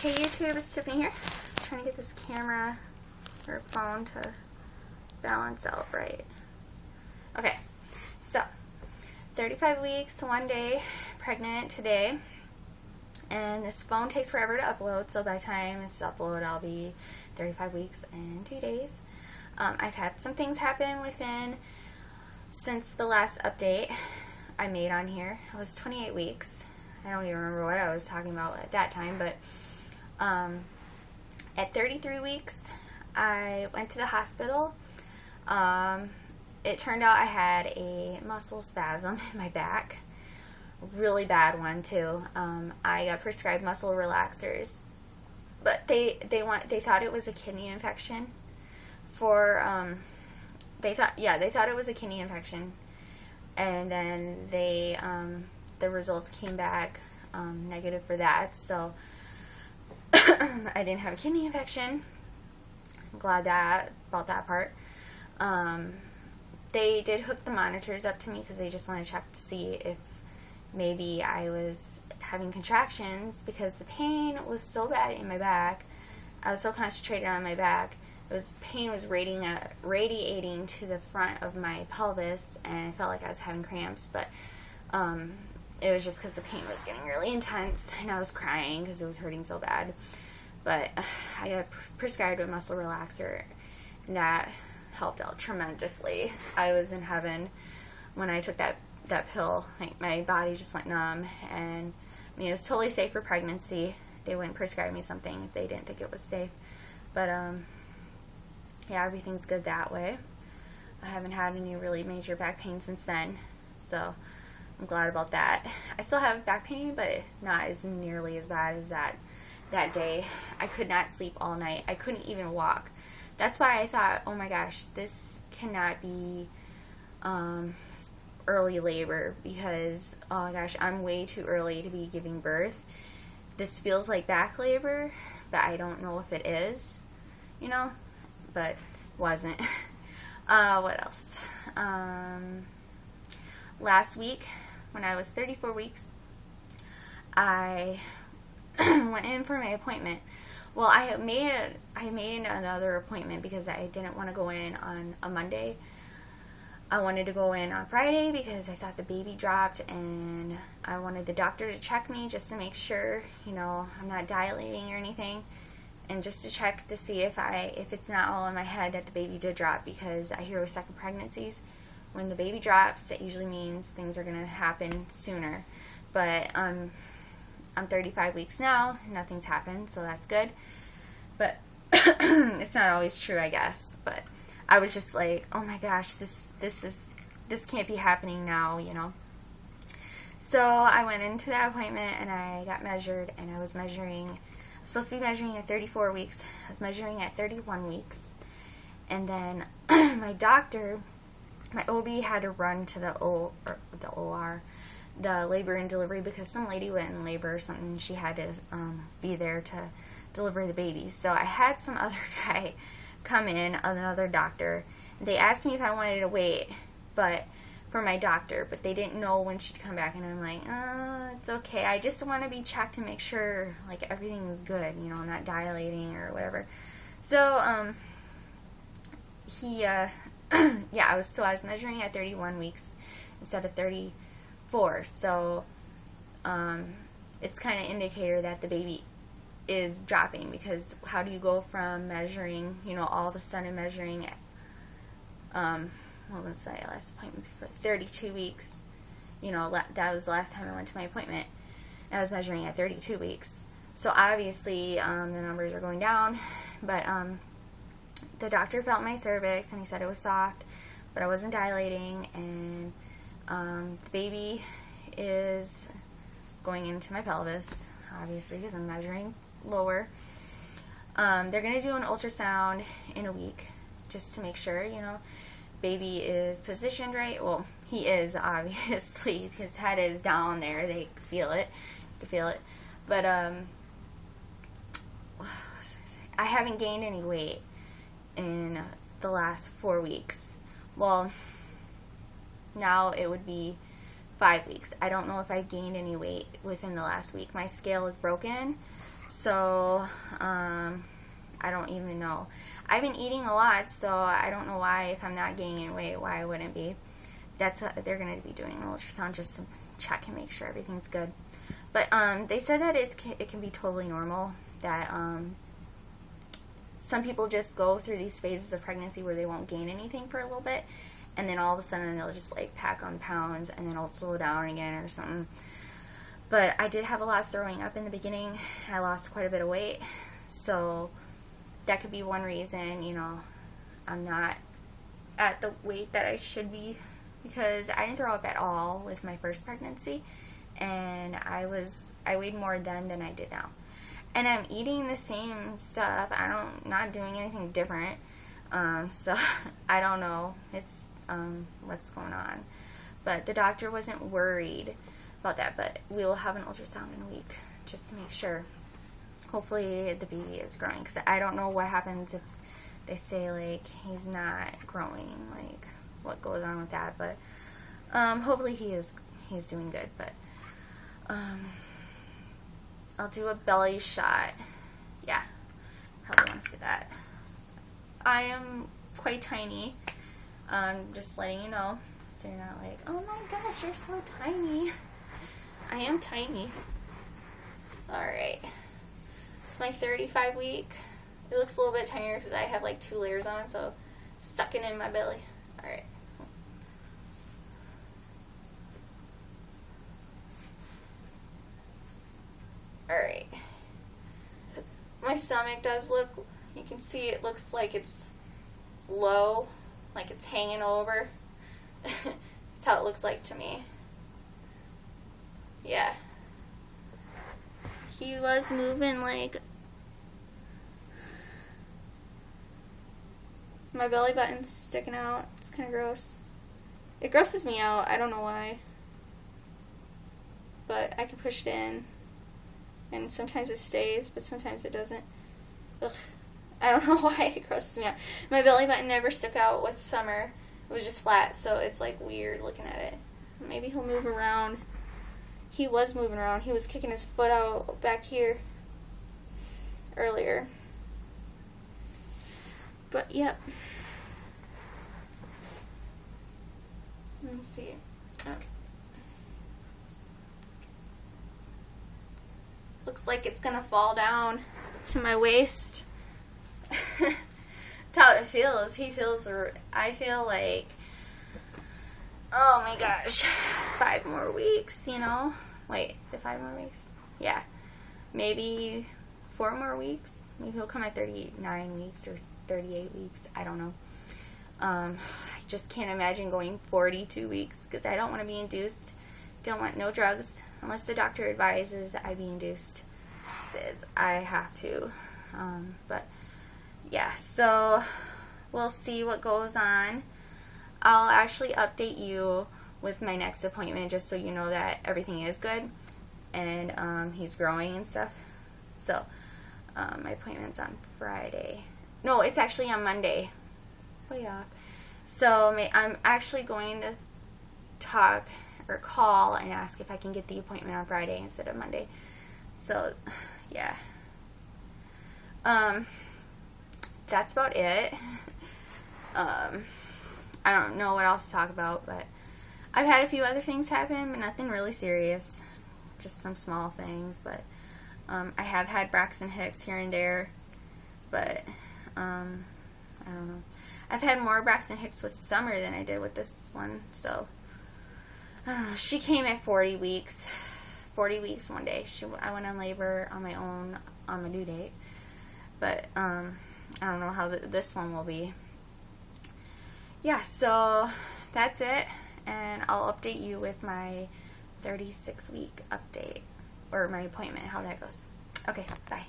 Hey YouTube, it's Tiffany here. I'm trying to get this camera or phone to balance out right. Okay, so 35 weeks, 1 day, pregnant today, and this phone takes forever to upload, so by the time it's uploaded I'll be 35 weeks and 2 days. I've had some things happen since the last update I made on here. It was 28 weeks. I don't even remember what I was talking about at that time, but at 33 weeks, I went to the hospital. It turned out I had a muscle spasm in my back. Really bad one, too. I got prescribed muscle relaxers, but they thought it was a kidney infection. They thought it was a kidney infection, and then the results came back negative for that, so I didn't have a kidney infection. I'm glad about that part. They did hook the monitors up to me because they just want to check to see if maybe I was having contractions, because the pain was so bad in my back. I was so concentrated on my back. Pain was radiating to the front of my pelvis, and I felt like I was having cramps, but it was just because the pain was getting really intense, and I was crying because it was hurting so bad. But I got prescribed a muscle relaxer, and that helped out tremendously. I was in heaven when I took that pill. Like, my body just went numb, and I mean, it was totally safe for pregnancy. They wouldn't prescribe me something if they didn't think it was safe. But yeah, everything's good that way. I haven't had any really major back pain since then, so I'm glad about that. I still have back pain, but not as nearly as bad as that day. I could not sleep all night. I couldn't even walk. That's why I thought, oh my gosh, this cannot be early labor, because, oh my gosh, I'm way too early to be giving birth. This feels like back labor, but I don't know if it is, but it wasn't. What else? Last week, when I was 34 weeks, I went in for my appointment. Well, I made another appointment because I didn't want to go in on a Monday. I wanted to go in on Friday because I thought the baby dropped, and I wanted the doctor to check me just to make sure, I'm not dilating or anything, and just to check to see if it's not all in my head that the baby did drop, because I hear with second pregnancies, when the baby drops, it usually means things are going to happen sooner. But I'm 35 weeks now, and nothing's happened, so that's good. But it's not always true, I guess. But I was just like, oh my gosh, this can't be happening now, So I went into that appointment, and I got measured, and I was supposed to be measuring at 34 weeks. I was measuring at 31 weeks. And then my OB had to run to the OR, the labor and delivery, because some lady went in labor or something, and she had to be there to deliver the baby. So I had some other guy come in, another doctor. They asked me if I wanted to wait for my doctor, but they didn't know when she'd come back, and I'm like, it's okay. I just want to be checked to make sure, like, everything was good, I'm not dilating or whatever. So, I was measuring at 31 weeks instead of 34. So, it's kind of indicator that the baby is dropping, because how do you go from measuring, all of a sudden measuring, what was my last appointment for 32 weeks, that was the last time I went to my appointment. I was measuring at 32 weeks. So obviously, the numbers are going down, but, the doctor felt my cervix, and he said it was soft, but I wasn't dilating, and, the baby is going into my pelvis, obviously, because I'm measuring lower. They're going to do an ultrasound in a week, just to make sure, baby is positioned right. Well, he is, obviously. His head is down there. They can feel it. But, what was I saying? I haven't gained any weight in the last 4 weeks. Well, now it would be 5 weeks. I don't know if I gained any weight within the last week. My scale is broken, So, I don't even know. I've been eating a lot, so I don't know why, if I'm not gaining weight, why I wouldn't be. That's what they're going to be doing, an ultrasound just to check and make sure everything's good. But they said that it can be totally normal, that some people just go through these phases of pregnancy where they won't gain anything for a little bit, and then all of a sudden they'll just like pack on pounds, and then it'll slow down again or something. But I did have a lot of throwing up in the beginning. I lost quite a bit of weight, so that could be one reason, you know, I'm not at the weight that I should be, because I didn't throw up at all with my first pregnancy, and I weighed more then than I did now. And I'm eating the same stuff. Not doing anything different. So I don't know. It's what's going on. But the doctor wasn't worried about that. But we will have an ultrasound in a week just to make sure. Hopefully the baby is growing, because I don't know what happens if they say like he's not growing. Like what goes on with that. But hopefully he's doing good. But I'll do a belly shot. Yeah, probably want to see that. I am quite tiny. Just letting you know, so you're not like, oh my gosh, you're so tiny. I am tiny. Alright. It's my 35 week. It looks a little bit tinier because I have like 2 layers on, so sucking in my belly. Alright. Alright. My stomach does look, you can see it looks like it's low, like it's hanging over. That's how it looks like to me. Yeah. He was moving like, my belly button's sticking out. It's kind of gross. It grosses me out. I don't know why. But I can push it in. And sometimes it stays, but sometimes it doesn't. Ugh. I don't know why it grosses me out. My belly button never stuck out with Summer. It was just flat, so it's like weird looking at it. Maybe he'll move around. He was moving around. He was kicking his foot out back here earlier. But, yep. Let's see. Oh. Looks like it's gonna fall down to my waist. That's how it feels. I feel like, oh my gosh, 5 more weeks, you know? Wait, is it 5 more weeks? Yeah. Maybe 4 more weeks. Maybe he'll come at 39 weeks or 38 weeks. I don't know. I just can't imagine going 42 weeks because I don't want to be induced. Don't want no drugs unless the doctor advises I be induced. Says I have to. But yeah, so we'll see what goes on. I'll actually update you with my next appointment just so you know that everything is good and he's growing and stuff. So my appointment's on Friday. No, it's actually on Monday. Way off. So I'm actually going to talk or call and ask if I can get the appointment on Friday instead of Monday. So yeah. That's about it. I don't know what else to talk about, but I've had a few other things happen, but nothing really serious. Just some small things, but I have had Braxton Hicks here and there, but I don't know. I've had more Braxton Hicks with Summer than I did with this one, so I don't know. She came at 40 weeks. 40 weeks one day. I went on labor on my own on my due date, but I don't know how this one will be. Yeah, so that's it, and I'll update you with my 36-week update, or my appointment, how that goes. Okay, bye.